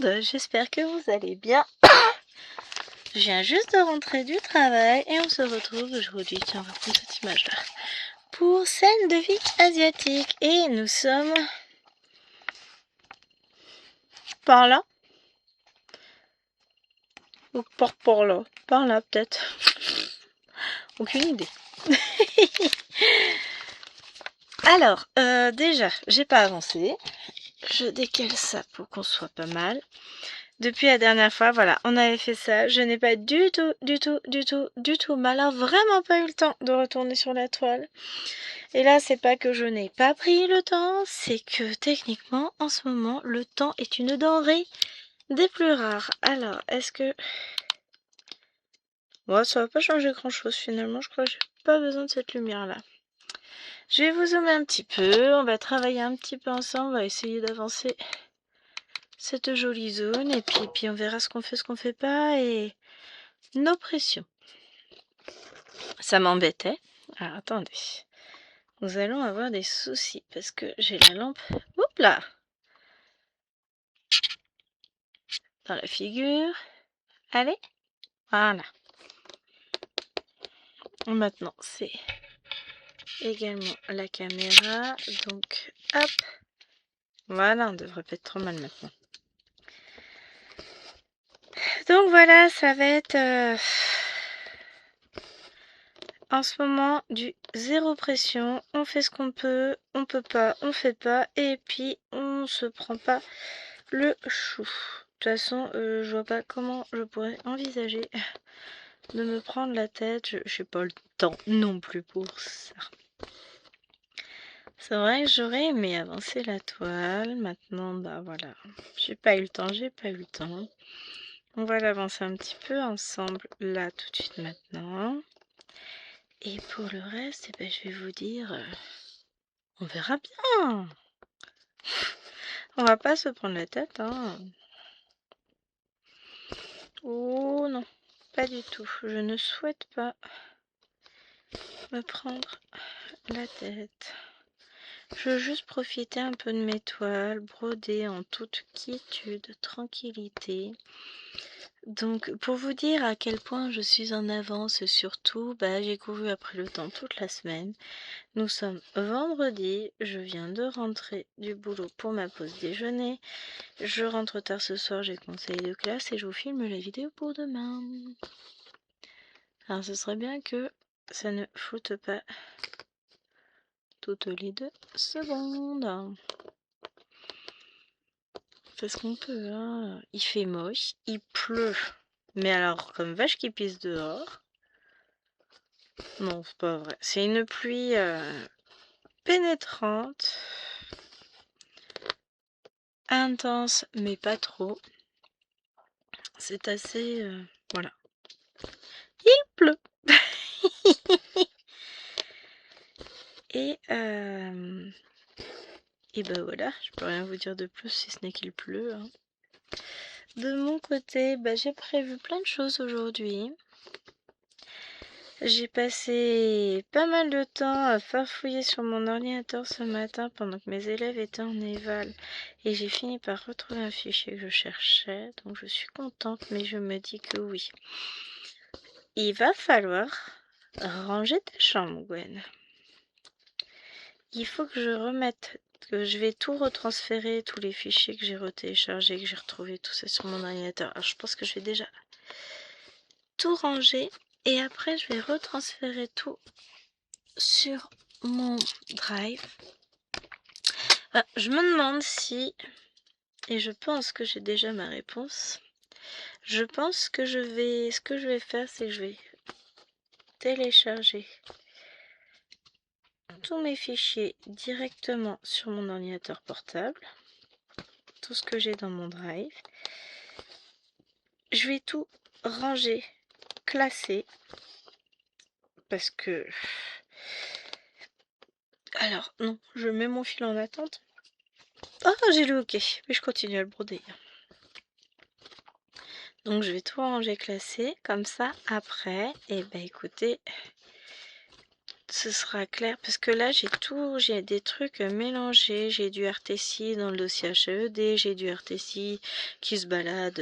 monde, j'espère que vous allez bien. Je viens juste de rentrer du travail et on se retrouve aujourd'hui, tiens on va prendre cette image là, pour scène de vie asiatique. Et nous sommes par là, ou par là, par là peut-être, aucune idée. Alors, déjà, j'ai pas avancé, je décale ça pour qu'on soit pas mal. Depuis la dernière fois, voilà, on avait fait ça. Je n'ai pas du tout, mais alors vraiment pas eu le temps de retourner sur la toile. Et là, c'est pas que je n'ai pas pris le temps, c'est que techniquement, en ce moment, le temps est une denrée des plus rares. Alors, est-ce que... Bon, ça va pas changer grand-chose finalement, je crois que j'ai pas besoin de cette lumière-là. Je vais vous zoomer un petit peu, on va travailler un petit peu ensemble, on va essayer d'avancer cette jolie zone, et puis on verra ce qu'on fait pas, et nos pressions. Ça m'embêtait. Alors attendez, nous allons avoir des soucis parce que j'ai la lampe, oups là, dans la figure. Allez, voilà. Maintenant c'est également la caméra, donc hop, voilà, on devrait pas être trop mal maintenant. Donc voilà, ça va être en ce moment du zéro pression, on fait ce qu'on peut pas, on fait pas, et puis on se prend pas le chou. De toute façon, je vois pas comment je pourrais envisager de me prendre la tête, j'ai pas le temps non plus pour ça. C'est vrai que j'aurais aimé avancer la toile, maintenant bah voilà, j'ai pas eu le temps, On va l'avancer un petit peu ensemble là tout de suite maintenant. Et pour le reste, eh ben, je vais vous dire, on verra bien. On va pas se prendre la tête, hein. Oh non, pas du tout. Je ne souhaite pas me prendre la tête. Je veux juste profiter un peu de mes toiles, broder en toute quiétude, tranquillité. Donc, pour vous dire à quel point je suis en avance, surtout, j'ai couru après le temps toute la semaine. Nous sommes vendredi, je viens de rentrer du boulot pour ma pause déjeuner. Je rentre tard ce soir, j'ai conseil de classe et je vous filme la vidéo pour demain. Alors, ce serait bien que ça ne foute pas toutes les 2 secondes. Parce qu'on peut, hein. Il fait moche, il pleut. Mais alors, comme vache qui pisse dehors. Non, c'est pas vrai. C'est une pluie pénétrante. Intense, mais pas trop. C'est assez... voilà. Il pleut. Et ben voilà, je peux rien vous dire de plus si ce n'est qu'il pleut, hein. De mon côté, j'ai prévu plein de choses aujourd'hui. J'ai passé pas mal de temps à farfouiller sur mon ordinateur ce matin pendant que mes élèves étaient en éval, et j'ai fini par retrouver un fichier que je cherchais, donc je suis contente, mais je me dis que oui, il va falloir ranger ta chambre, Gwen. Il faut que je remette, que je vais tout retransférer, tous les fichiers que j'ai retéléchargés, que j'ai retrouvés, tout ça sur mon ordinateur. Alors je pense que je vais déjà tout ranger, et après je vais retransférer tout sur mon drive. Je me demande si, et je pense que j'ai déjà ma réponse, je pense que ce que je vais faire, c'est que je vais télécharger tous mes fichiers directement sur mon ordinateur portable, tout ce que j'ai dans mon drive. Je vais tout ranger, classer, parce que... Alors, non, je mets mon fil en attente. Oh, j'ai le OK, mais je continue à le broder. Donc, je vais tout ranger, classer, comme ça, après, et écoutez, ce sera clair parce que là j'ai des trucs mélangés, j'ai du RTC dans le dossier HAED, j'ai du RTC qui se balade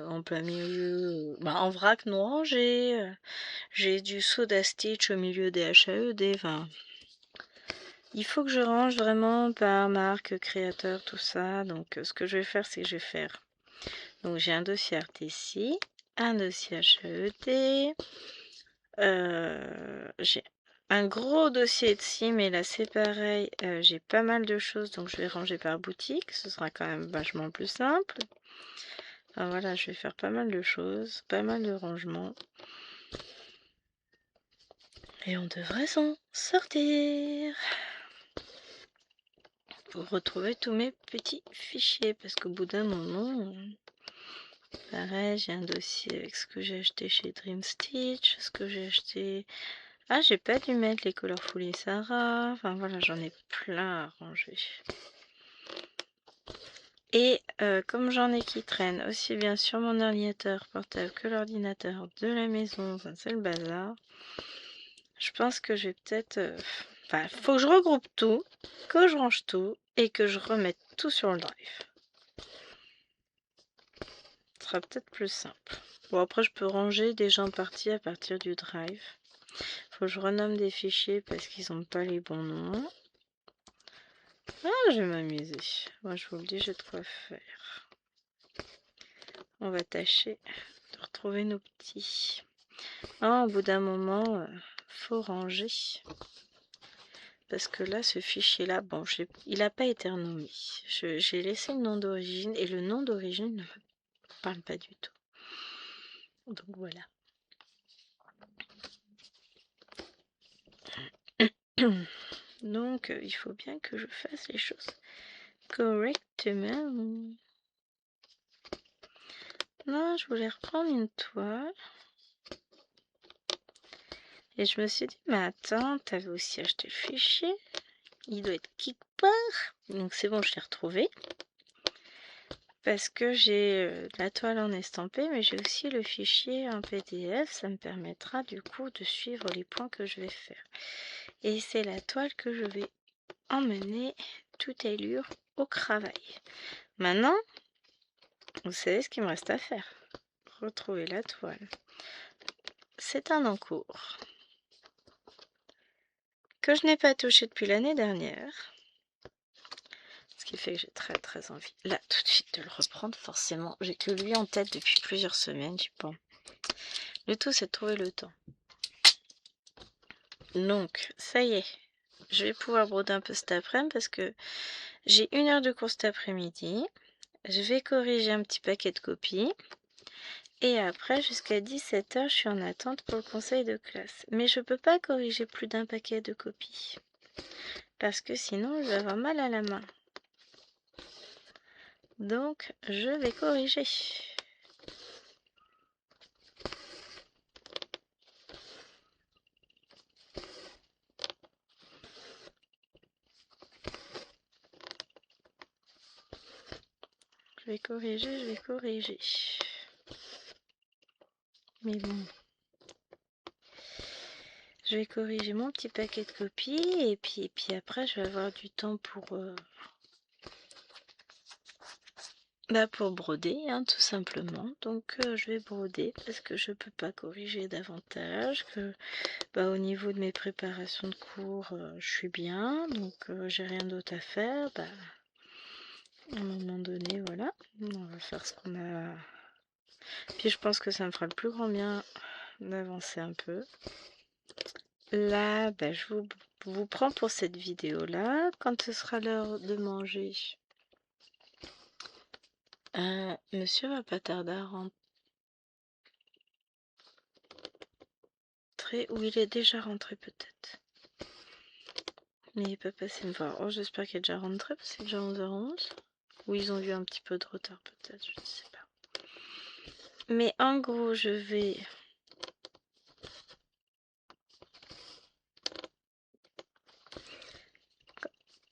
en plein milieu, en vrac non rangé, j'ai du Soda Stitch au milieu des HAED, enfin il faut que je range vraiment par marque, créateur, tout ça. Donc ce que je vais faire, c'est que je vais faire, donc j'ai un dossier RTC, un dossier HAED, j'ai un gros dossier Etsy, mais là c'est pareil, j'ai pas mal de choses, donc je vais ranger par boutique, ce sera quand même vachement plus simple. Enfin voilà, je vais faire pas mal de choses, pas mal de rangements. Et on devrait s'en sortir pour retrouver tous mes petits fichiers, parce qu'au bout d'un moment, pareil, j'ai un dossier avec ce que j'ai acheté chez Dream Stitch, ce que j'ai acheté... Ah, j'ai pas dû mettre les Colorful Sarah. Enfin voilà, j'en ai plein à ranger. Et comme j'en ai qui traînent aussi bien sur mon ordinateur portable que l'ordinateur de la maison, enfin c'est le bazar. Je pense que je vais peut-être... Enfin, faut que je regroupe tout, que je range tout et que je remette tout sur le drive. Ce sera peut-être plus simple. Bon, après je peux ranger déjà en partie à partir du drive. Faut que je renomme des fichiers parce qu'ils n'ont pas les bons noms. Ah, je vais m'amuser. Moi, je vous le dis, j'ai de quoi faire. On va tâcher de retrouver nos petits. Ah, au bout d'un moment, faut ranger. Parce que là, ce fichier-là, bon, il n'a pas été renommé. J'ai laissé le nom d'origine et le nom d'origine ne me parle pas du tout. Donc voilà. Donc, il faut bien que je fasse les choses correctement. Non, je voulais reprendre une toile. Et je me suis dit, mais attends, t'avais aussi acheté le fichier. Il doit être quelque part. Donc c'est bon, je l'ai retrouvé. Parce que j'ai la toile en estampé, mais j'ai aussi le fichier en PDF. Ça me permettra du coup de suivre les points que je vais faire. Et c'est la toile que je vais emmener toute allure au travail. Maintenant, vous savez ce qu'il me reste à faire. Retrouver la toile. C'est un encours que je n'ai pas touché depuis l'année dernière. Ce qui fait que j'ai très très envie, là, tout de suite, de le reprendre. Forcément, j'ai que lui en tête depuis plusieurs semaines, j'y pense. Le tout, c'est de trouver le temps. Donc, ça y est, je vais pouvoir broder un peu cet après-midi parce que j'ai 1 heure de cours cet après-midi. Je vais corriger un petit paquet de copies. Et après, jusqu'à 17 h, je suis en attente pour le conseil de classe. Mais je ne peux pas corriger plus d'un paquet de copies. Parce que sinon, je vais avoir mal à la main. Donc, je vais corriger. Je vais corriger, je vais corriger. Mais bon. Je vais corriger mon petit paquet de copies et puis après je vais avoir du temps pour broder, hein, tout simplement. Donc je vais broder parce que je peux pas corriger davantage, que au niveau de mes préparations de cours je suis bien, donc j'ai rien d'autre à faire. À un moment donné, voilà, on va faire ce qu'on a. Puis je pense que ça me fera le plus grand bien d'avancer un peu. Là, je vous prends pour cette vidéo-là. Quand ce sera l'heure de manger, monsieur va pas tarder à rentrer, ou il est déjà rentré peut-être. Mais il n'est pas passé me voir. Oh, j'espère qu'il est déjà rentré, parce que c'est déjà 11h11. Ou ils ont eu un petit peu de retard peut-être, je ne sais pas. Mais en gros, je vais...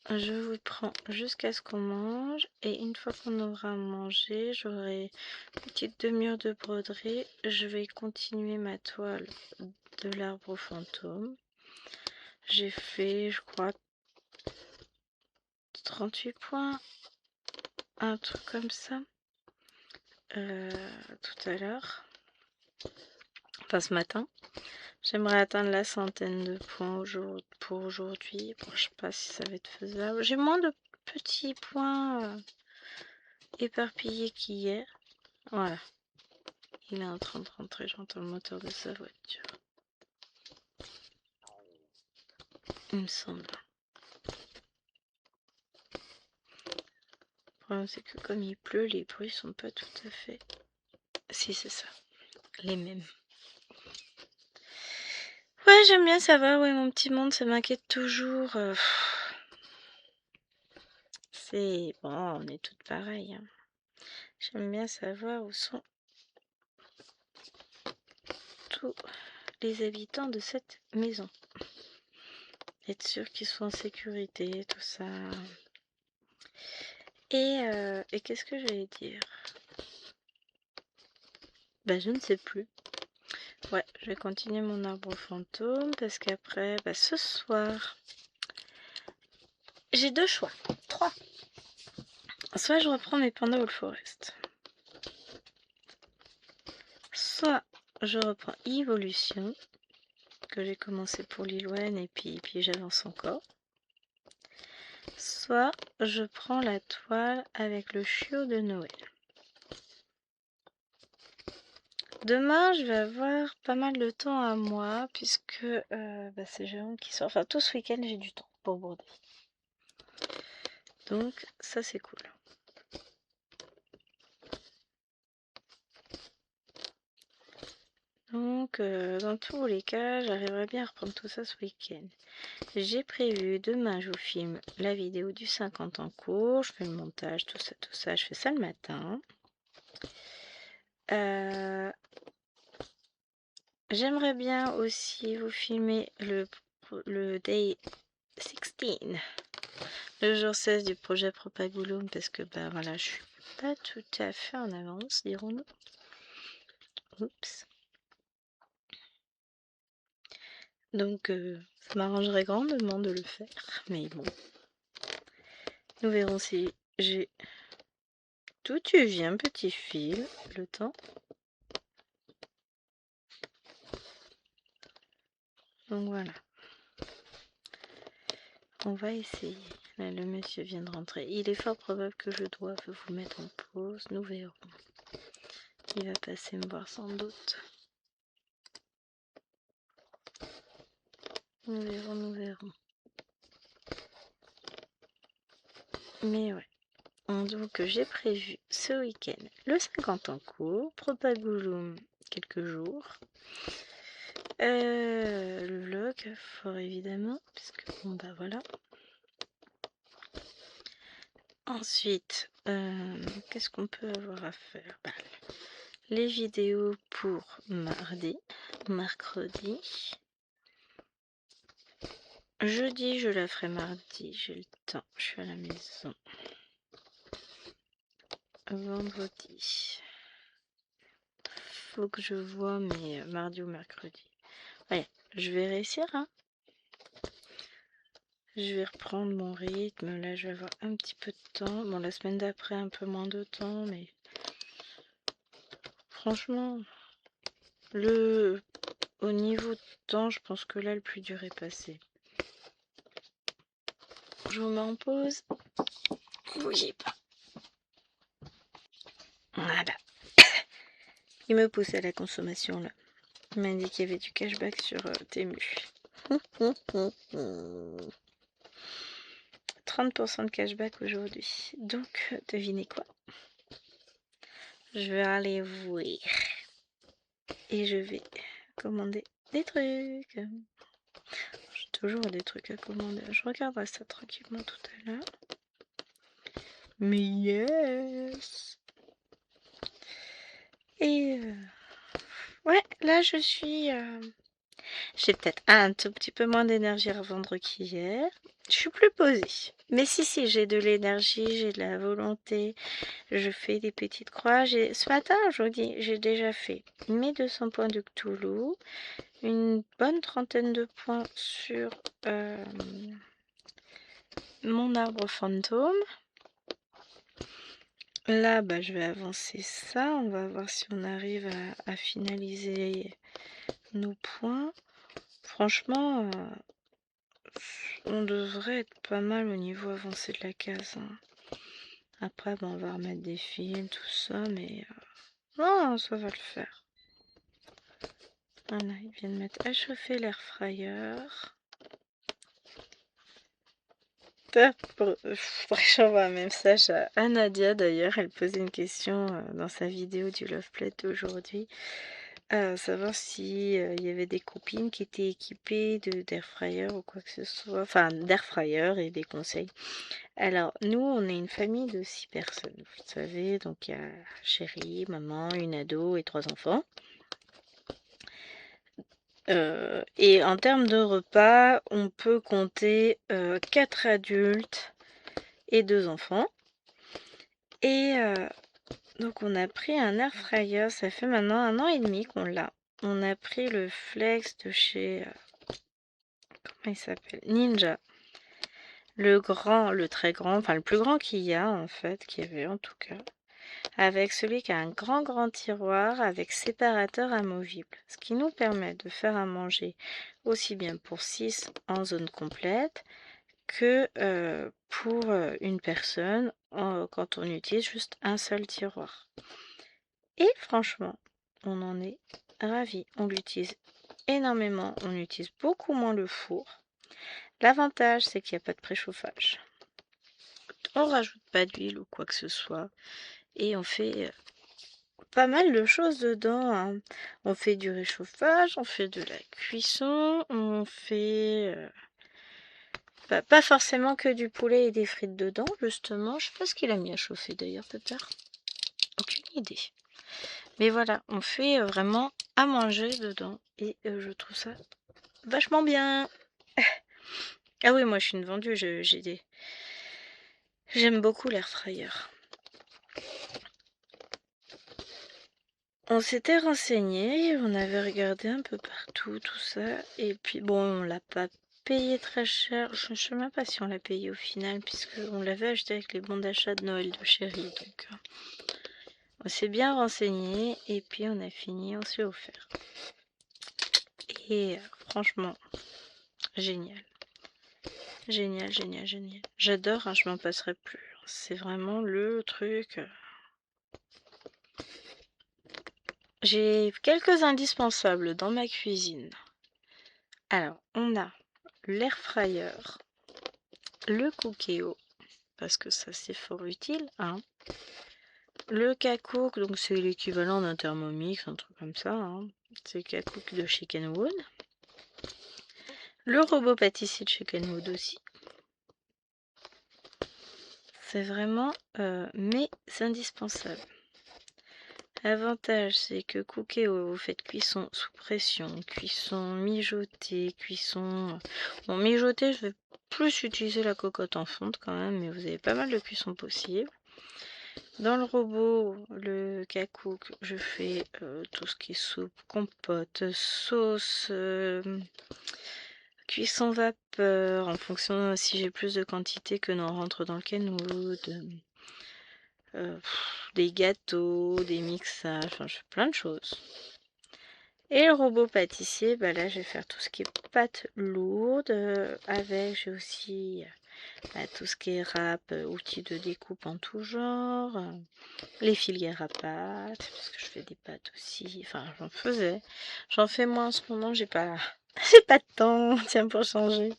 Je vous prends jusqu'à ce qu'on mange. Et une fois qu'on aura mangé, j'aurai une petite demi-heure de broderie. Je vais continuer ma toile de l'arbre fantôme. J'ai fait, je crois, 38 points, un truc comme ça, tout à l'heure, enfin ce matin. J'aimerais atteindre la centaine de points pour aujourd'hui. Bon, je sais pas si ça va être faisable. J'ai moins de petits points éparpillés qu'hier. Voilà. Il est en train de rentrer, j'entends le moteur de sa voiture. Il me semble. Le problème, c'est que comme il pleut, les bruits sont pas tout à fait... Si, c'est ça. Les mêmes. Ouais, j'aime bien savoir où est mon petit monde, ça m'inquiète toujours. C'est... Bon, on est toutes pareilles. Hein. J'aime bien savoir où sont tous les habitants de cette maison. Être sûr qu'ils soient en sécurité, tout ça. Et qu'est-ce que j'allais dire? Bah, je ne sais plus. Ouais, je vais continuer mon arbre fantôme parce qu'après, bah, ce soir, j'ai 2 choix. 3. Soit je reprends mes Panda All Forest. Soit je reprends Evolution, que j'ai commencé pour Lilwen et puis j'avance encore. Soit je prends la toile avec le chiot de Noël. Demain, je vais avoir pas mal de temps à moi, puisque bah, c'est Jérôme qui sort. Enfin, tout ce week-end, j'ai du temps pour broder. Donc, ça, c'est cool. Donc, dans tous les cas, j'arriverai bien à reprendre tout ça ce week-end. J'ai prévu, demain, je vous filme la vidéo du 50 en cours. Je fais le montage, tout ça. Je fais ça le matin. J'aimerais bien aussi vous filmer le day 16, le jour 16 du projet Propagulum, parce que bah voilà, je suis pas tout à fait en avance, dirons-nous. Oups. Donc ça m'arrangerait grandement de le faire, mais bon. Nous verrons si j'ai tout eu un petit fil, le temps. Donc voilà. On va essayer. Là, le monsieur vient de rentrer. Il est fort probable que je doive vous mettre en pause. Nous verrons. Il va passer me voir sans doute. Nous verrons. Mais ouais. Donc j'ai prévu ce week-end le 50 en cours, Propagulum quelques jours. Le vlog, fort évidemment, puisque bon bah voilà. Ensuite, qu'est-ce qu'on peut avoir à faire? Bah, les vidéos pour mercredi. Jeudi, je la ferai mardi, j'ai le temps, je suis à la maison. Vendredi. Faut que je vois, mais mardi ou mercredi. Ouais, je vais réussir, hein. Je vais reprendre mon rythme. Là, je vais avoir un petit peu de temps. Bon, la semaine d'après, un peu moins de temps, mais franchement, au niveau de temps, je pense que là, le plus dur est passé. Je vous mets en pause. Bougez pas. Voilà. Il me pousse à la consommation, là. Il m'a dit qu'il y avait du cashback sur Temu. 30% de cashback aujourd'hui. Donc, devinez quoi? Je vais aller voir. Et je vais commander des trucs. J'ai toujours des trucs à commander. Je regarderai ça tranquillement tout à l'heure. Mais yes! Et ouais, là je suis... J'ai peut-être un tout petit peu moins d'énergie à revendre qu'hier. Je suis plus posée. Mais si, j'ai de l'énergie, j'ai de la volonté. Je fais des petites croix. Ce matin, aujourd'hui, j'ai déjà fait mes 200 points de Cthulhu. Une bonne trentaine de points sur mon arbre fantôme. Là, bah, je vais avancer ça. On va voir si on arrive à finaliser nos points. Franchement, on devrait être pas mal au niveau avancé de la case, hein. Après, bah, on va remettre des fils, tout ça, mais non, ça va le faire. Voilà, il vient de mettre à chauffer l'air fryer. J'envoie un message à Nadia d'ailleurs, elle posait une question dans sa vidéo du Love Play d'aujourd'hui, savoir si il y avait des copines qui étaient équipées d'air fryer ou quoi que ce soit, enfin d'air fryer et des conseils. Alors nous on est une famille de 6 personnes, vous le savez, donc il y a chérie, maman, une ado et 3 enfants. Et en termes de repas, on peut compter 4 adultes et 2 enfants. Et donc on a pris un air fryer, ça fait maintenant 1 an et demi qu'on l'a. On a pris le Flex de chez, comment il s'appelle? Ninja. Le grand, le très grand, enfin le plus grand qu'il y a en fait, qu'il y avait en tout cas. Avec celui qui a un grand tiroir avec séparateur amovible. Ce qui nous permet de faire à manger aussi bien pour 6 en zone complète que pour une personne quand on utilise juste un seul tiroir. Et franchement, on en est ravis. On l'utilise énormément, on utilise beaucoup moins le four. L'avantage, c'est qu'il n'y a pas de préchauffage. On rajoute pas d'huile ou quoi que ce soit. Et on fait pas mal de choses dedans, hein. On fait du réchauffage, on fait de la cuisson, on fait... pas forcément que du poulet et des frites dedans, justement. Je sais pas ce qu'il a mis à chauffer d'ailleurs, peut-être. Aucune idée. Mais voilà, on fait vraiment à manger dedans. Et je trouve ça vachement bien. Ah oui, moi je suis une vendue, j'aime beaucoup l'air fryer. On s'était renseigné, on avait regardé un peu partout, tout ça. Et puis bon, on l'a pas payé très cher. Je ne sais même pas si on l'a payé au final, puisque on l'avait acheté avec les bons d'achat de Noël de chérie. Donc on s'est bien renseigné et puis on a fini, on s'est offert. Et franchement, génial. Génial. J'adore, hein, je m'en passerai plus. C'est vraiment le truc. J'ai quelques indispensables dans ma cuisine. Alors, on a l'air fryer, le Cookéo, parce que ça c'est fort utile, hein. Le Kakook, donc c'est l'équivalent d'un Thermomix, un truc comme ça, hein. C'est le Kakook de chez Kenwood. Le robot pâtissier de chez Kenwood aussi. C'est vraiment mes indispensables. L'avantage, c'est que Cookéo, vous faites cuisson sous pression, cuisson mijotée, cuisson... Bon, mijotée, je vais plus utiliser la cocotte en fonte quand même, mais vous avez pas mal de cuisson possible. Dans le robot, le Kakook, je fais tout ce qui est soupe, compote, sauce, cuisson vapeur, en fonction si j'ai plus de quantité que n'en rentre dans le Kenwood. Des gâteaux, des mixages, enfin je fais plein de choses. Et le robot pâtissier, bah là je vais faire tout ce qui est pâte lourde, avec j'ai aussi tout ce qui est râpe, outils de découpe en tout genre, les filières à pâte, parce que je fais des pâtes aussi, enfin j'en fais moins en ce moment, j'ai pas de temps, tiens pour changer.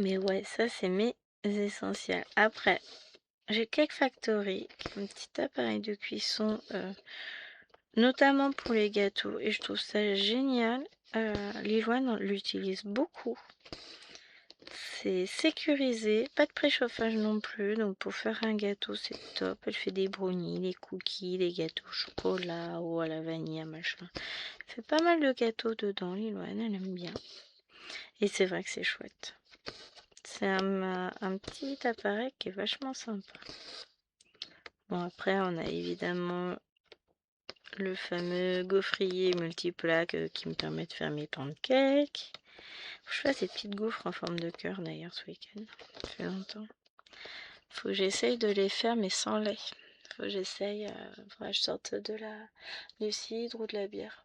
Mais ouais, ça c'est mes essentiels. Après, j'ai Cake Factory, un petit appareil de cuisson, notamment pour les gâteaux, et je trouve ça génial. Liloine l'utilise beaucoup. C'est sécurisé, pas de préchauffage non plus, donc pour faire un gâteau c'est top. Elle fait des brownies, des cookies, des gâteaux au chocolat ou à la vanille, machin. Elle fait pas mal de gâteaux dedans, Liloine, elle aime bien. Et c'est vrai que c'est chouette. C'est un petit appareil qui est vachement sympa. Bon, après, on a évidemment le fameux gaufrier multiplaque qui me permet de faire mes pancakes. Je fais ces petites gaufres en forme de cœur d'ailleurs ce week-end. Ça fait longtemps. Faut que j'essaye de les faire mais sans lait. Faut que j'essaye, faudrait que je sorte du cidre ou de la bière.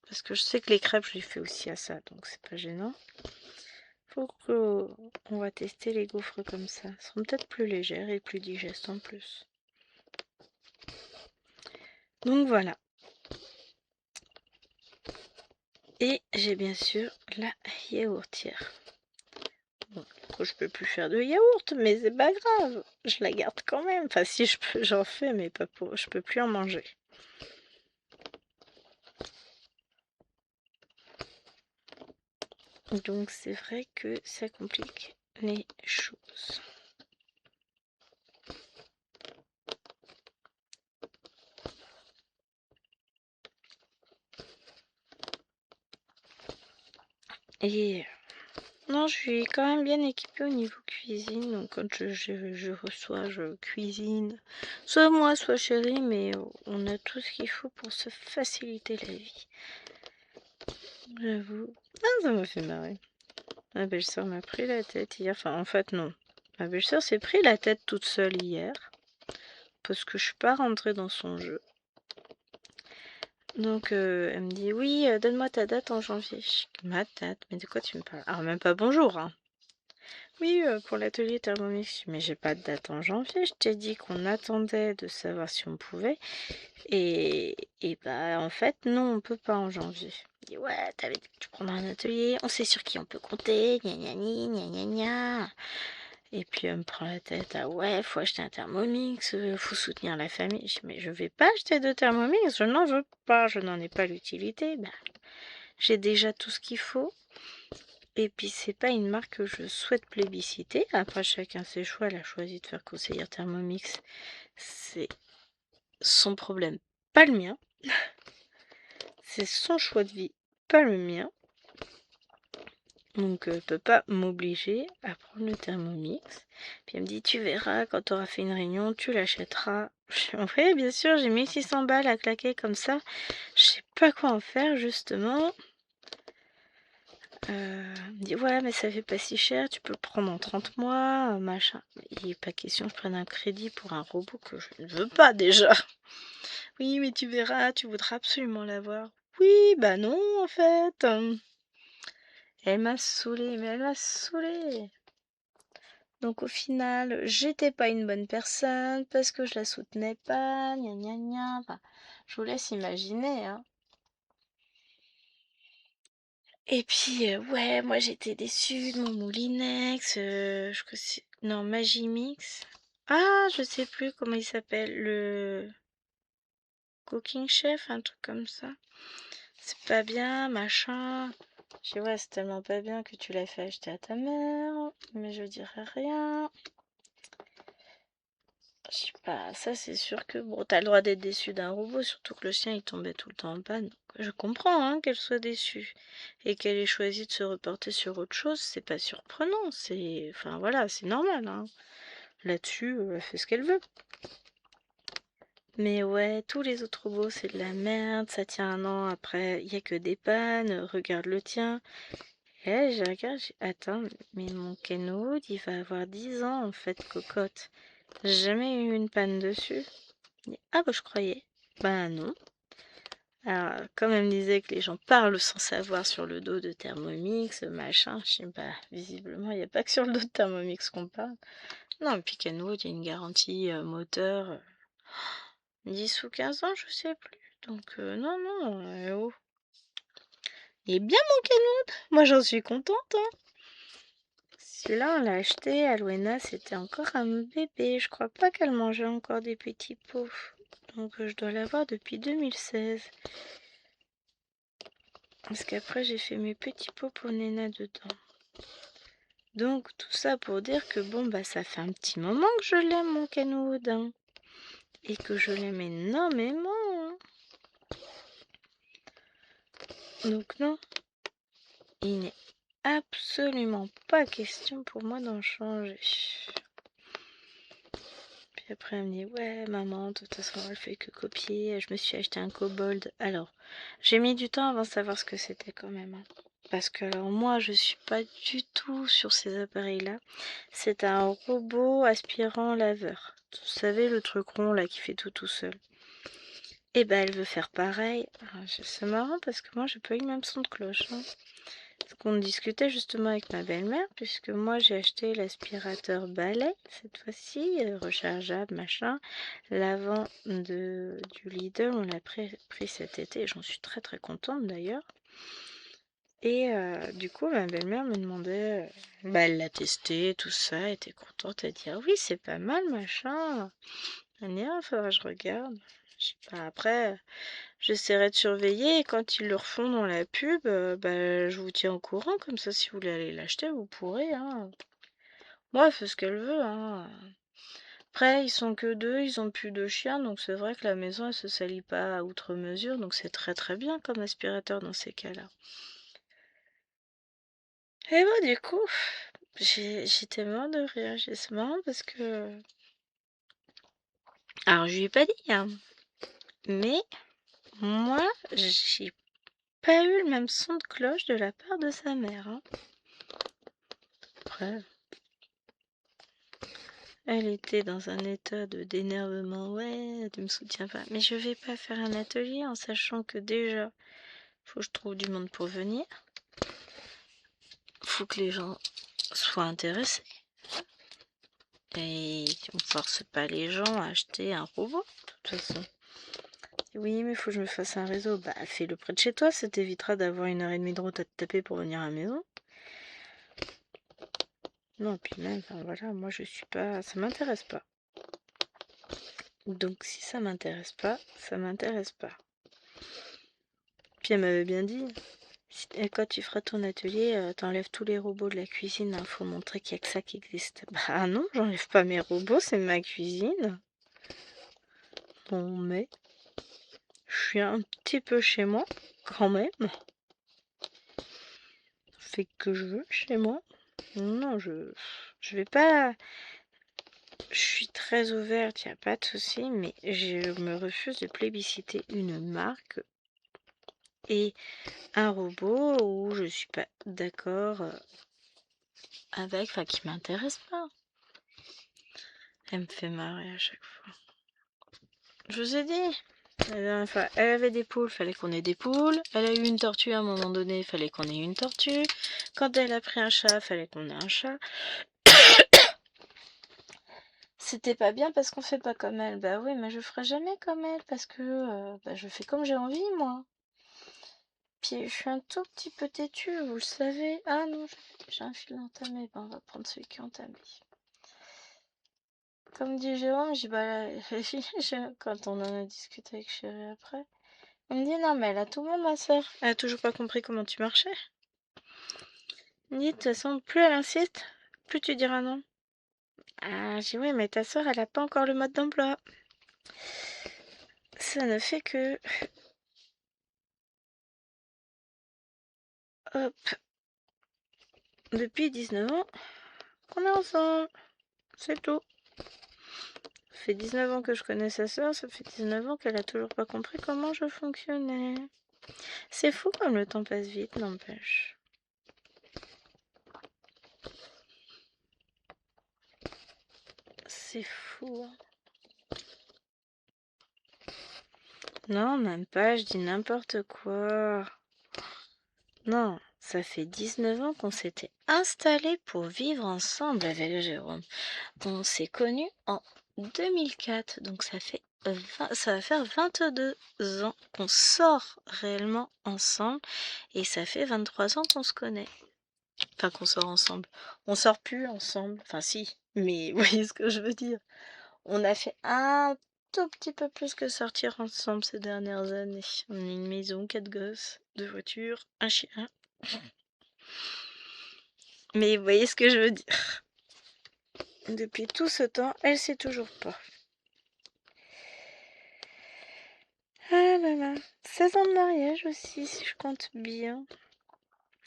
Parce que je sais que les crêpes je les fais aussi à ça, donc c'est pas gênant. Faut qu'on va tester les gaufres comme ça. Elles seront peut-être plus légères et plus digestes en plus. Donc voilà. Et j'ai bien sûr la yaourtière. Bon, je peux plus faire de yaourt, mais c'est pas grave. Je la garde quand même. Enfin, si je peux, j'en fais, mais pas pour. Je peux plus en manger. Donc c'est vrai que ça complique les choses. Et non, je suis quand même bien équipée au niveau cuisine. Donc quand je reçois, je cuisine. Soit moi, soit chérie, mais on a tout ce qu'il faut pour se faciliter la vie. J'avoue. Ah, ça m'a fait marrer. Ma belle-sœur m'a pris la tête hier. Enfin, en fait, non. Ma belle-sœur s'est pris la tête toute seule hier. Parce que je suis pas rentrée dans son jeu. Donc, elle me dit, oui, donne-moi ta date en janvier. Je dis, ma date? Mais de quoi tu me parles? Alors, même pas bonjour, hein. Oui, pour l'atelier Thermomix. Mais j'ai pas de date en janvier. Je t'ai dit qu'on attendait de savoir si on pouvait. Et bah, en fait, non, on peut pas en janvier. Il dit, ouais, t'avais dit que tu prendras un atelier. On sait sur qui on peut compter. Gna gna gna gna gna gna. Et puis elle me prend la tête, ah ouais, faut acheter un Thermomix, faut soutenir la famille. Je dis, mais je vais pas acheter de Thermomix, je n'en veux pas, je n'en ai pas l'utilité. Bah, j'ai déjà tout ce qu'il faut. Et puis c'est pas une marque que je souhaite plébisciter. Après chacun ses choix, elle a choisi de faire conseillère Thermomix. C'est son problème, pas le mien. C'est son choix de vie, pas le mien. Donc, elle peut pas m'obliger à prendre le Thermomix. Puis elle me dit, tu verras, quand tu auras fait une réunion, tu l'achèteras. Oui, bien sûr, j'ai 1600 balles à claquer comme ça. Je sais pas quoi en faire, justement. Elle me dit, ouais, mais ça fait pas si cher, tu peux le prendre en 30 mois, machin. Il n'est pas question que je prenne un crédit pour un robot que je ne veux pas déjà. Oui, mais tu verras, tu voudras absolument l'avoir. Oui, bah non, en fait. Elle m'a saoulée, mais elle m'a saoulée. Donc au final, j'étais pas une bonne personne parce que je la soutenais pas, gna gna gna. Enfin, je vous laisse imaginer, hein. Et puis, ouais, moi j'étais déçue de mon Moulinex, je crois que c'est... Non, Magimix. Ah, je sais plus comment il s'appelle, le Cooking Chef, un truc comme ça. C'est pas bien, machin. Je dis, ouais, c'est tellement pas bien que tu l'as fait acheter à ta mère, mais je dirais rien. Je sais pas, ça c'est sûr que bon, t'as le droit d'être déçu d'un robot, surtout que le sien il tombait tout le temps en panne. Je comprends hein, qu'elle soit déçue et qu'elle ait choisi de se reporter sur autre chose, c'est pas surprenant, c'est, enfin voilà, c'est normal. Hein. Là-dessus, elle fait ce qu'elle veut. Mais ouais, tous les autres robots c'est de la merde, ça tient un an après, il y a que des pannes, regarde le tien. Et là, je regarde, attends, mais mon Kenwood il va avoir 10 ans en fait, cocotte. J'ai jamais eu une panne dessus. Ah bah je croyais. Bah non. Alors, comme elle me disait que les gens parlent sans savoir sur le dos de Thermomix, machin, je sais pas, visiblement, il n'y a pas que sur le dos de Thermomix qu'on parle. Non, et puis Kenwood, il y a une garantie moteur 10 ou 15 ans, je sais plus. Donc, non, non, oh. Il est bien mon Kenwood, moi j'en suis contente. Hein. Celui-là, on l'a acheté, Alwena, c'était encore un bébé. Je crois pas qu'elle mangeait encore des petits pots. Donc, je dois l'avoir depuis 2016. Parce qu'après, j'ai fait mes petits pots pour Néna dedans. Donc, tout ça pour dire que bon, bah, ça fait un petit moment que je l'aime, mon Kenwood. Hein. Et que je l'aime énormément. Hein. Donc, non. Il n'est absolument pas question pour moi d'en changer. Puis après, elle me dit, ouais, maman, de toute façon, elle fait que copier. Je me suis acheté un Kobold. Alors, j'ai mis du temps avant de savoir ce que c'était quand même, hein. Parce que alors, moi, je suis pas du tout sur ces appareils-là. C'est un robot aspirant laveur. Vous savez, le truc rond là qui fait tout seul. Et ben, elle veut faire pareil. C'est marrant parce que moi, j'ai pas eu le même son de cloche, hein. Parce qu'on discutait justement avec ma belle-mère, puisque moi, j'ai acheté l'aspirateur balai, cette fois-ci, rechargeable, machin. L'avant du Lidl, on l'a pris cet été, et j'en suis très très contente d'ailleurs. Et du coup, ma belle-mère me demandait, elle l'a testé, tout ça, elle était contente, elle dit, ah oui, c'est pas mal, machin. Elle dit, ah, faudra que je regarde. Je sais pas, après, j'essaierai de surveiller, et quand ils le refont dans la pub, je vous tiens au courant, comme ça, si vous voulez aller l'acheter, vous pourrez, hein. Moi, elle fait ce qu'elle veut, hein. Après, ils sont que deux, ils ont plus de chiens, donc c'est vrai que la maison, elle se salit pas à outre mesure, donc c'est très très bien comme aspirateur dans ces cas-là. Et moi, du coup, j'étais mort de rire. C'est marrant parce que... Alors, je lui ai pas dit, hein, mais moi, j'ai pas eu le même son de cloche de la part de sa mère, hein. Après, elle était dans un état d'énervement. Ouais, tu me soutiens pas. Mais je vais pas faire un atelier en sachant que déjà, faut que je trouve du monde pour venir. Faut que les gens soient intéressés. Et on force pas les gens à acheter un robot, de toute façon. Oui, mais faut que je me fasse un réseau. Bah, fais-le près de chez toi, ça t'évitera d'avoir 1h30 de route à te taper pour venir à la maison. Non, puis même, enfin, voilà, moi je suis pas... Ça m'intéresse pas. Donc si ça m'intéresse pas, ça m'intéresse pas. Puis elle m'avait bien dit, quand tu feras ton atelier, t'enlèves tous les robots de la cuisine, hein, faut montrer qu'il y a que ça qui existe. Bah non, j'enlève pas mes robots, c'est ma cuisine. Bon, mais je suis un petit peu chez moi, quand même. Je fais que je veux chez moi. Non, je vais pas... Je suis très ouverte, il n'y a pas de souci, mais je me refuse de plébisciter une marque et un robot où je suis pas d'accord avec, enfin qui m'intéresse pas. Elle me fait marrer à chaque fois. Je vous ai dit, la dernière fois, elle avait des poules, fallait qu'on ait des poules. Elle a eu une tortue à un moment donné, fallait qu'on ait une tortue. Quand elle a pris un chat, fallait qu'on ait un chat. C'était pas bien parce qu'on fait pas comme elle. Bah oui, mais je ferai jamais comme elle parce que je fais comme j'ai envie, moi. Puis je suis un tout petit peu têtue, vous le savez. Ah non, j'ai un fil entamé. Ben, on va prendre celui qui est entamé. Comme dit Jérôme, quand on en a discuté avec Chérie après, il me dit non, mais elle a tout bon, ma soeur. Elle a toujours pas compris comment tu marchais. Il me dit de toute façon, plus elle insiste, plus tu diras non. Ah, j'ai dit oui, mais ta soeur, elle a pas encore le mode d'emploi. Ça ne fait que. Hop. Depuis 19 ans qu'on est ensemble. C'est tout. Ça fait 19 ans que je connais sa soeur, ça fait 19 ans qu'elle a toujours pas compris comment je fonctionnais. C'est fou comme le temps passe vite, n'empêche. C'est fou. Non, même pas, je dis n'importe quoi. Non, ça fait 19 ans qu'on s'était installés pour vivre ensemble avec Jérôme. On s'est connus en 2004, donc ça va faire 22 ans qu'on sort réellement ensemble et ça fait 23 ans qu'on se connaît. Enfin, qu'on sort ensemble. On sort plus ensemble. Enfin, si, mais vous voyez ce que je veux dire. On a fait un tout petit peu plus que sortir ensemble ces dernières années. On a une maison, 4 gosses, 2 voitures, un chien. Mais vous voyez ce que je veux dire. Depuis tout ce temps, elle sait toujours pas. Ah là là. 16 ans de mariage aussi, si je compte bien.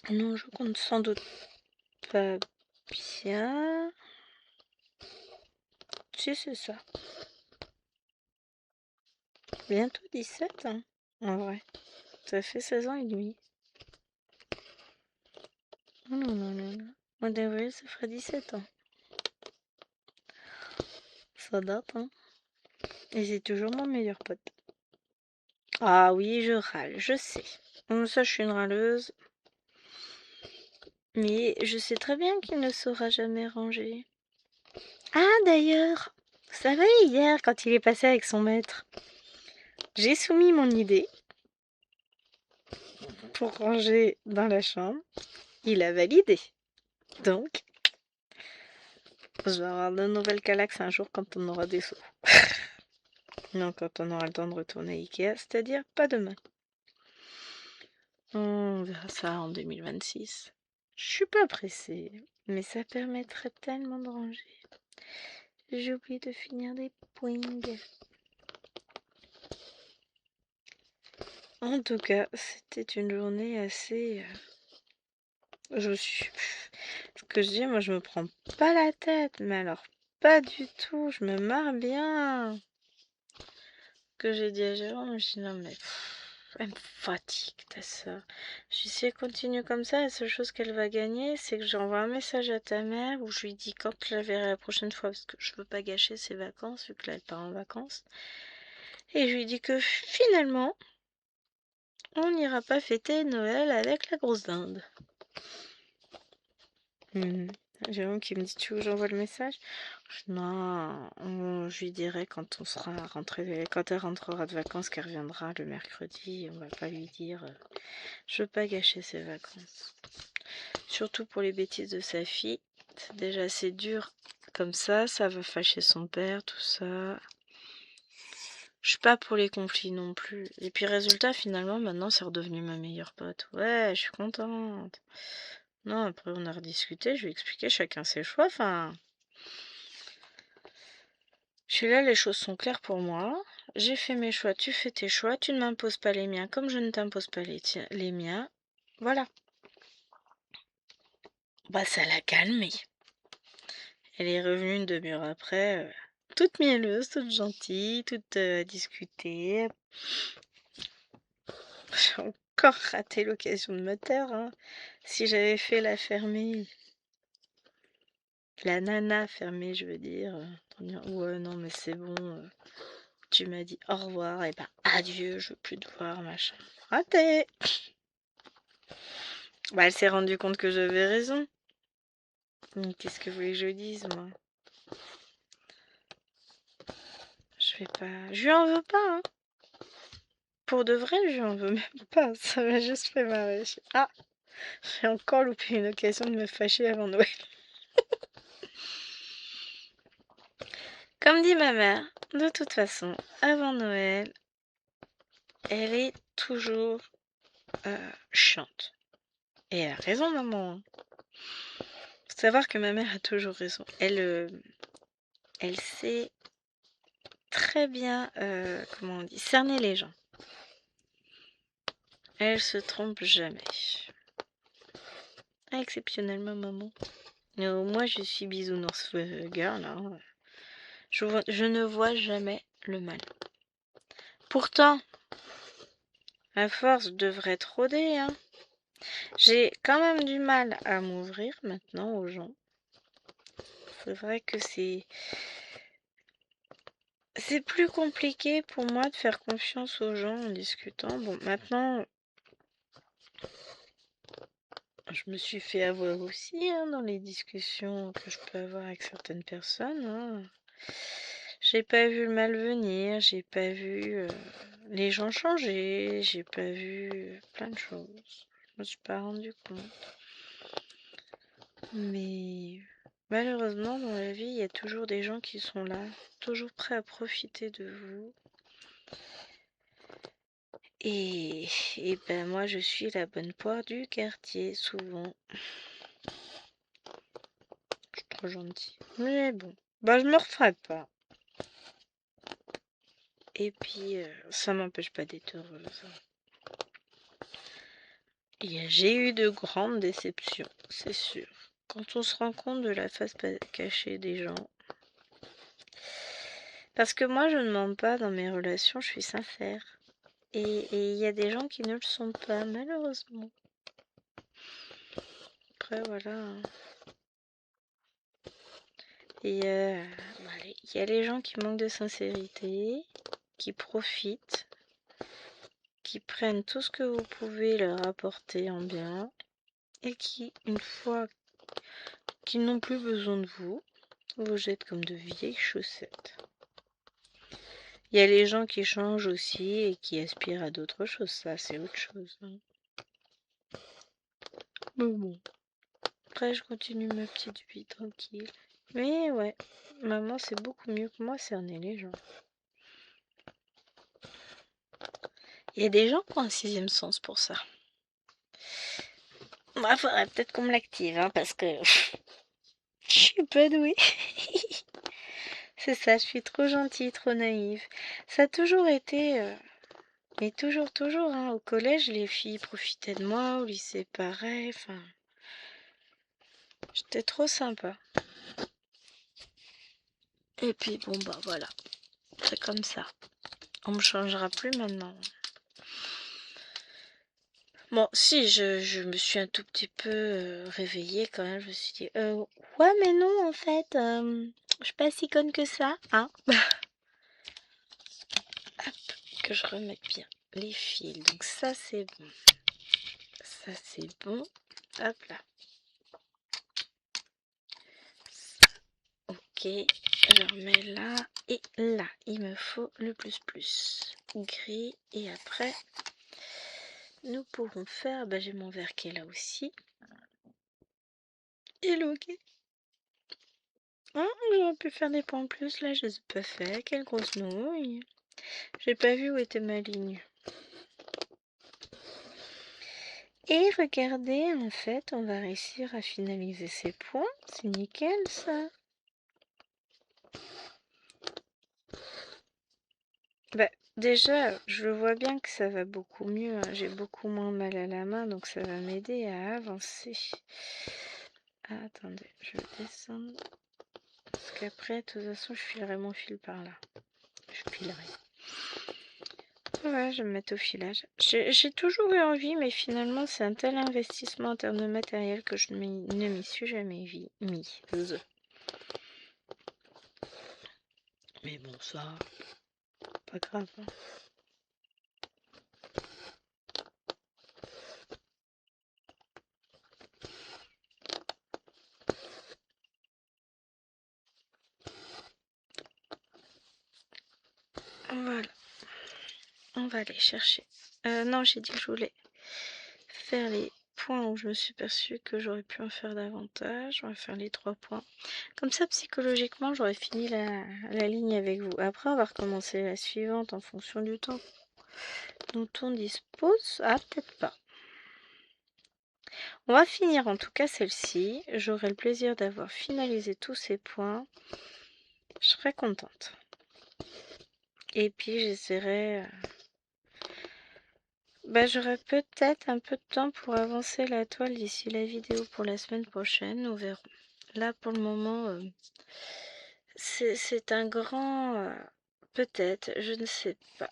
Non, je compte sans doute pas bien. Si, c'est ça. Bientôt 17, hein, en vrai. Ça fait 16 ans et demi. Oh non, non, non, non. Mois d'avril, ça fera 17 ans. Ça date, hein. Et c'est toujours mon meilleur pote. Ah oui, je râle, je sais. Ça, je suis une râleuse. Mais je sais très bien qu'il ne saura jamais ranger. Ah, d'ailleurs, vous savez, hier, quand il est passé avec son maître, j'ai soumis mon idée pour ranger dans la chambre. Il a validé. Donc, je vais avoir de nouvelles calax un jour quand on aura des sous. Non, quand on aura le temps de retourner à Ikea, c'est-à-dire pas demain. On verra ça en 2026. Je suis pas pressée, mais ça permettrait tellement de ranger. J'ai oublié de finir des poings. En tout cas, c'était une journée assez... Je suis... Ce que je dis, moi, je me prends pas la tête, mais alors pas du tout. Je me marre bien. Que j'ai dit à Jérôme, je dis non, mais elle me fatigue, ta soeur. Je dis si elle continue comme ça, la seule chose qu'elle va gagner, c'est que j'envoie un message à ta mère où je lui dis quand je la verrai la prochaine fois, parce que je veux pas gâcher ses vacances, vu que là, elle part en vacances. Et je lui dis que finalement, on n'ira pas fêter Noël avec la grosse dinde. Jérôme qui me dit tu veux que j'envoie le message? Non, je lui dirai quand on sera rentré, quand elle rentrera de vacances, qu'elle reviendra le mercredi. On va pas lui dire. Je veux pas gâcher ses vacances. Surtout pour les bêtises de sa fille. C'est déjà assez dur comme ça va fâcher son père, tout ça. Je suis pas pour les conflits non plus. Et puis résultat, finalement, maintenant, c'est redevenu ma meilleure pote. Ouais, je suis contente. Non, après, on a rediscuté, je lui ai expliqué chacun ses choix. Enfin, je suis là, les choses sont claires pour moi. J'ai fait mes choix, tu fais tes choix. Tu ne m'imposes pas les miens comme je ne t'impose pas les miens. Voilà. Bah, ça l'a calmée. Elle est revenue une demi-heure après, toute mielleuse, toute gentille, toute à discuter. J'ai encore raté l'occasion de me taire, hein. Si j'avais fait la fermée, la nana fermée, je veux dire, ouais, non, mais c'est bon, tu m'as dit au revoir, et ben adieu, je veux plus te voir, machin. Raté! Bah, elle s'est rendue compte que j'avais raison. Donc, qu'est-ce que vous voulez que je dise, moi? Je vais pas. Je lui en veux pas, hein. Pour de vrai, je lui en veux même pas. Ça m'a juste fait marrer. Ah! J'ai encore loupé une occasion de me fâcher avant Noël. Comme dit ma mère, de toute façon, avant Noël, elle est toujours chiante. Et elle a raison, maman. Faut savoir que ma mère a toujours raison. Elle sait très bien, comment on dit, cerner les gens. Elle se trompe jamais. Exceptionnellement, maman. Moi, je suis bisounours girl. Hein. Je ne vois jamais le mal. Pourtant, à force, je devrais être rodée, hein. J'ai quand même du mal à m'ouvrir maintenant aux gens. C'est vrai que c'est plus compliqué pour moi de faire confiance aux gens en discutant. Bon, maintenant, je me suis fait avoir aussi hein, dans les discussions que je peux avoir avec certaines personnes. Hein. J'ai pas vu le mal venir, j'ai pas vu les gens changer, j'ai pas vu plein de choses. Je me suis pas rendu compte. Mais malheureusement, dans la vie, il y a toujours des gens qui sont là, toujours prêts à profiter de vous. Et ben moi, je suis la bonne poire du quartier, souvent. Je suis trop gentille. Mais bon, bah je me referai pas. Et puis, ça m'empêche pas d'être heureuse. J'ai eu de grandes déceptions, c'est sûr. Quand on se rend compte de la face cachée des gens, Parce que moi, je ne mens pas dans mes relations, je suis sincère. Et il y a des gens qui ne le sont pas, malheureusement. Après, voilà. Et il y a les gens qui manquent de sincérité, qui profitent, qui prennent tout ce que vous pouvez leur apporter en bien, et qui, une fois qu'ils n'ont plus besoin de vous jettent comme de vieilles chaussettes. Il y a les gens qui changent aussi et qui aspirent à d'autres choses, ça c'est autre chose. Mais bon. Après je continue ma petite vie tranquille. Mais ouais, maman c'est beaucoup mieux que moi cerner les gens. Il y a des gens qui ont un sixième sens pour ça. Moi, faudrait peut-être qu'on me l'active, hein, parce que je suis pas douée. C'est ça, je suis trop gentille, trop naïve. Ça a toujours été... Mais toujours, hein. Au collège, les filles profitaient de moi, au lycée, pareil, enfin... J'étais trop sympa. Et puis, bon, bah voilà. C'est comme ça. On me changera plus maintenant. Bon, si, je me suis un tout petit peu réveillée quand même. Je me suis dit, ouais, mais non, en fait, je suis pas si conne que ça, hein. Hop, que je remette bien les fils. Donc ça, c'est bon. Ça, c'est bon. Hop là. Ok, je remets là et là. Il me faut le plus gris. Et après, nous pourrons faire... Bah, j'ai mon verre qui est là aussi. Hello, ok. Hein, j'aurais pu faire des points en plus. Là, je les ai pas fait. Quelle grosse nouille. J'ai pas vu où était ma ligne. Et regardez, en fait, on va réussir à finaliser ces points. C'est nickel, ça. Bah, déjà, je vois bien que ça va beaucoup mieux, hein. J'ai beaucoup moins mal à la main, donc ça va m'aider à avancer. Ah, attendez, je vais descendre. Parce qu'après, de toute façon, je filerai mon fil par là. Je filerai. Voilà, je vais me mettre au filage. J'ai toujours eu envie, mais finalement, c'est un tel investissement en termes de matériel que je ne m'y suis jamais mis. Mais bon, ça, pas grave, hein. Voilà, on va aller chercher. Non, j'ai dit que je voulais faire les points où je me suis perçue que j'aurais pu en faire davantage. On va faire les 3 points. Comme ça, psychologiquement, j'aurais fini la ligne avec vous. Après, on va recommencer la suivante en fonction du temps dont on dispose. Ah, peut-être pas. On va finir en tout cas celle-ci. J'aurai le plaisir d'avoir finalisé tous ces points. Je serai contente. Et puis, j'essaierai... Bah, j'aurai peut-être un peu de temps pour avancer la toile d'ici la vidéo pour la semaine prochaine. Nous verrons. Là, pour le moment, c'est un grand... peut-être, je ne sais pas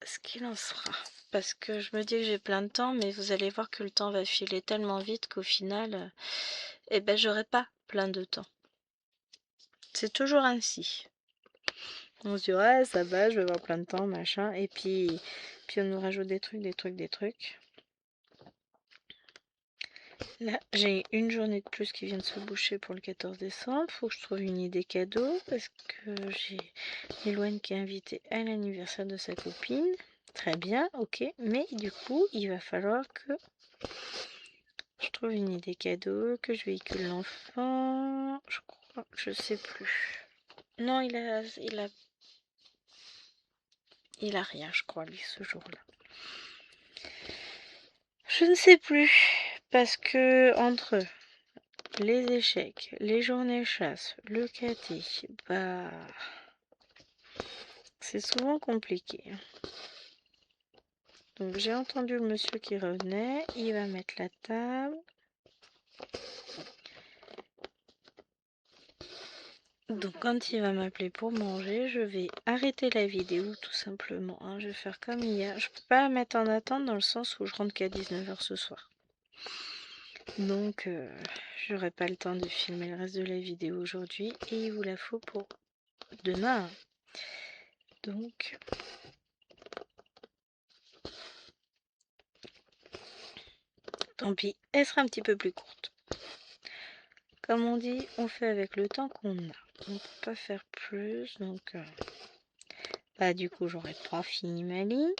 ce qu'il en sera. Parce que je me dis que j'ai plein de temps, mais vous allez voir que le temps va filer tellement vite qu'au final, eh ben, j'aurai pas plein de temps. C'est toujours ainsi. On se dit, ouais, ça va, je vais avoir plein de temps, machin. Et puis on nous rajoute des trucs. Là, j'ai une journée de plus qui vient de se boucher pour le 14 décembre. Faut que je trouve une idée cadeau parce que j'ai Eloane qui est invitée à l'anniversaire de sa copine. Très bien, ok. Mais du coup, il va falloir que je trouve une idée cadeau, que je véhicule l'enfant. Je crois, je sais plus. Non, il a rien, je crois, lui, ce jour-là. Je ne sais plus. Parce que entre les échecs, les journées chasse, le caté, bah... c'est souvent compliqué. Donc j'ai entendu le monsieur qui revenait. Il va mettre la table. Donc quand il va m'appeler pour manger, je vais arrêter la vidéo tout simplement, hein. Je vais faire comme hier. Je peux pas la mettre en attente dans le sens où je rentre qu'à 19h ce soir. Donc j'aurai pas le temps de filmer le reste de la vidéo aujourd'hui et il vous la faut pour demain. Donc tant pis, elle sera un petit peu plus courte. Comme on dit, on fait avec le temps qu'on a. On peut pas faire plus, donc bah du coup j'aurais pas fini ma ligne.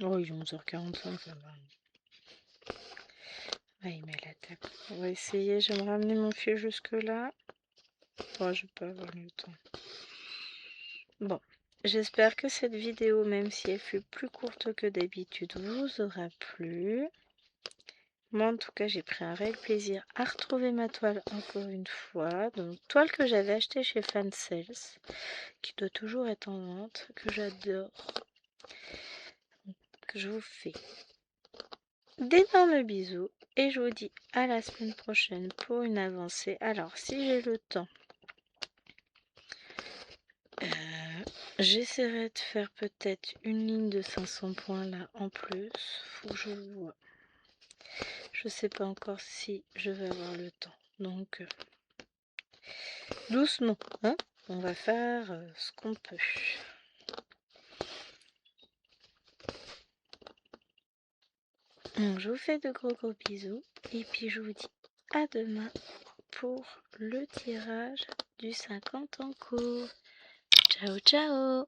Oh, il est 11h45, ça va. Ah, il met la table. On va essayer, je vais me ramener mon fil jusque là. Oh, je vais pas avoir le temps. Bon, j'espère que cette vidéo, même si elle fut plus courte que d'habitude, vous aura plu. Moi, en tout cas, j'ai pris un réel plaisir à retrouver ma toile encore une fois. Donc, toile que j'avais achetée chez Fansales, qui doit toujours être en vente, que j'adore. Que je vous fais d'énormes bisous et je vous dis à la semaine prochaine pour une avancée. Alors, si j'ai le temps, j'essaierai de faire peut-être une ligne de 500 points là en plus. Faut que je vois. Je sais pas encore si je vais avoir le temps. Donc, doucement, hein. On va faire ce qu'on peut. Donc, je vous fais de gros bisous. Et puis, je vous dis à demain pour le tirage du 50 en cours. Ciao, ciao!